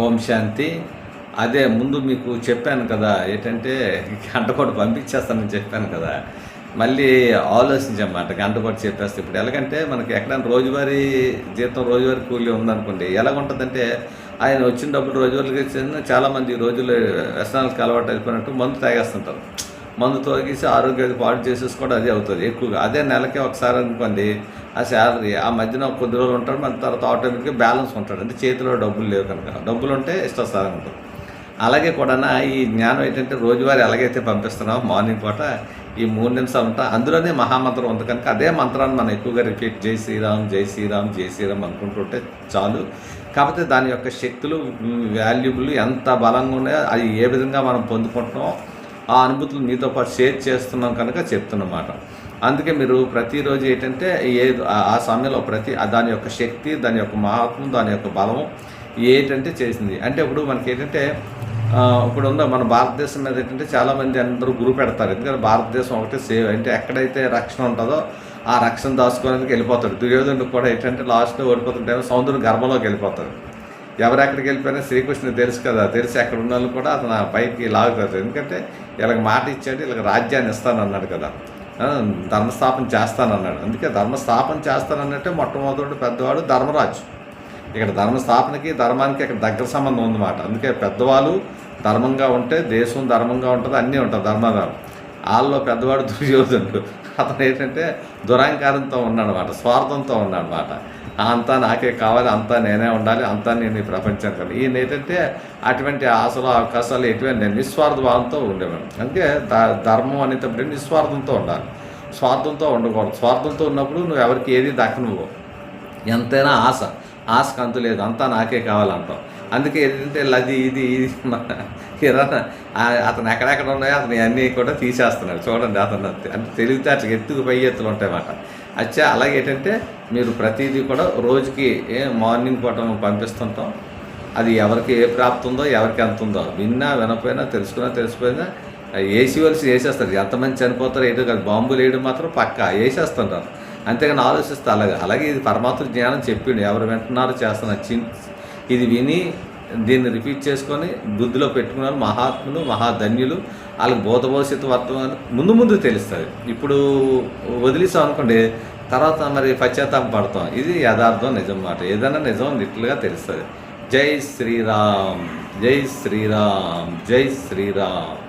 ఓం శాంతి. అదే ముందు మీకు చెప్పాను కదా, ఏంటంటే గంట కూడా పంపించేస్తానని చెప్పాను కదా. మళ్ళీ ఆలోచించమాట, గంట కూడా చెప్పేస్తే ఇప్పుడు ఎలాగంటే మనకి ఎక్కడైనా రోజువారీ జీతం, రోజువారీ కూలీ ఉందనుకోండి, ఎలాగుంటుందంటే ఆయన వచ్చిన డబ్బులు రోజువారీకి ఇచ్చిన చాలామంది ఈ రోజుల్లో వ్యసనాలకు అలవాటు అయిపోయినట్టు మందు తాగేస్తుంటారు. మందు తాగేసి ఆరోగ్యాన్ని పాడు చేసేసుకోవడం అదే అవుతుంది ఎక్కువగా. అదే నెలకి ఒకసారి అనుకోండి, ఆ శాలరీ ఆ మధ్యన కొద్ది రోజులు ఉంటాడు, మన తర్వాత ఆటోమేటిక్గా బ్యాలెన్స్ ఉంటాడు. అంటే చేతిలో డబ్బులు లేవు కనుక, డబ్బులు ఉంటే ఇష్టసారం ఉంటుంది. అలాగే కూడా ఈ జ్ఞానం ఏంటంటే రోజువారీ ఎలాగైతే పంపిస్తున్నామో మార్నింగ్ పూట ఈ 3 నిమిషాలు ఉంటా, అందులోనే మహామంత్రం ఉంది కనుక అదే మంత్రాన్ని మనం ఎక్కువగా రిపీట్ జై శ్రీరామ్ జై శ్రీరామ్ జై శ్రీరామ్ అనుకుంటుంటే చాలు. కాకపోతే దాని యొక్క శక్తులు, వాల్యుబుల్ ఎంత బలంగా ఉన్నాయో అది ఏ విధంగా మనం పొందుకుంటున్నామో ఆ అనుభూతులు మీతో పాటు షేర్ చేస్తున్నాం కనుక చెప్తున్నమాట. అందుకే మీరు ప్రతిరోజు ఏంటంటే ఆ సమయంలో దాని యొక్క శక్తి, దాని యొక్క మహాత్మ్యం, దాని యొక్క బలము ఏంటంటే చేసింది. అంటే ఇప్పుడు మనకి ఏంటంటే ఇప్పుడు ఉన్న మన భారతదేశం మీద ఏంటంటే చాలామంది అందరూ గురి పెడతారు. ఎందుకంటే భారతదేశం ఒకటే సేవ్, అంటే ఎక్కడైతే రక్షణ ఉంటుందో ఆ రక్షణ దాచుకోవడానికి వెళ్ళిపోతాడు. దుర్యోధనుడు కూడా ఏంటంటే లాస్ట్లో ఓడిపోతుంటే సముద్రం గర్భంలోకి వెళ్ళిపోతాడు. ఎవరెక్కడికి వెళ్ళిపోయినా శ్రీకృష్ణుడు తెలుసు కదా, తెలిసి అక్కడ ఉన్న వాళ్ళు కూడా అతను పైకి లాగుతారు. ఎందుకంటే వీళ్ళకి మాట ఇచ్చాడు, వీళ్ళకి రాజ్యాన్ని ఇస్తానన్నాడు కదా, ధర్మస్థాపన చేస్తానన్నాడు. అందుకే ధర్మస్థాపన చేస్తానన్నట్టే మొట్టమొదటి పెద్దవాడు ధర్మరాజు. ఇక్కడ ధర్మస్థాపనకి ధర్మానికి అక్కడ దగ్గర సంబంధం ఉందన్నమాట. అందుకే పెద్దవాళ్ళు ధర్మంగా ఉంటే దేశం ధర్మంగా ఉంటుంది, అన్నీ ఉంటుంది ధర్మాధారం. వాళ్ళలో పెద్దవాడు దుర్యోధనుడు. అతను ఏంటంటే దురహంకారంతో ఉన్నాడనమాట, స్వార్థంతో ఉన్నాడనమాట. అంతా నాకే కావాలి, అంతా నేనే ఉండాలి, అంతా నేను ఈ ప్రపంచానికి కావాలి. ఈయన ఏంటంటే అటువంటి ఆశలు, అవకాశాలు ఎటువంటి నిస్వార్థ భావంతో ఉండేవాడు. అందుకే ధర్మం అనేటప్పుడు నిస్వార్థంతో ఉండాలి, స్వార్థంతో ఉండకూడదు. స్వార్థంతో ఉన్నప్పుడు నువ్వు ఎవరికి ఏది దక్కనువ్వు, ఎంతైనా ఆశకు అంతు లేదు, అంతా నాకే కావాలంటాం. అందుకే ఏంటంటే అది ఇది అతను ఎక్కడెక్కడ ఉన్నాయో అతను అన్నీ కూడా తీసేస్తున్నాడు. చూడండి, అతను అంటే తెలివితేటలు ఎత్తుకు పై ఎత్తులు ఉంటాయన్నమాట. అచ్చా అలాగే ఏంటంటే మీరు ప్రతిదీ కూడా రోజుకి మార్నింగ్ పూట పంపిస్తుంటాం. అది ఎవరికి ఏ ప్రాప్తి ఉందో, ఎవరికి ఎంత ఉందో, విన్నా వినపోయినా తెలిసిపోయినా వేసేవలసి వేసేస్తారు. ఎంతమంది చనిపోతారో ఏంటో కాదు, బాంబులు వేయడం మాత్రం పక్కా వేసేస్తుంటారు. అంతేగాని ఆలోచిస్తే అలాగే ఇది పరమాత్మ జ్ఞానం చెప్పిండు. ఎవరు వింటున్నారో చేస్తున్నారు, ఇది విని దీన్ని రిపీట్ చేసుకొని బుద్ధిలో పెట్టుకున్నారు మహాత్ములు, మహాధన్యులు. వాళ్ళకి భూతభవిష్యత్తు వర్తమానం ముందు తెలుస్తుంది. ఇప్పుడు వదిలేసాం అనుకోండి, తర్వాత మరి పశ్చాత్తాపం పడతాం. ఇది యథార్థం, నిజం మాట. ఏదైనా నిజం లిట్లుగా తెలుస్తుంది. జై శ్రీరామ్, జై శ్రీరామ్, జై శ్రీరామ్.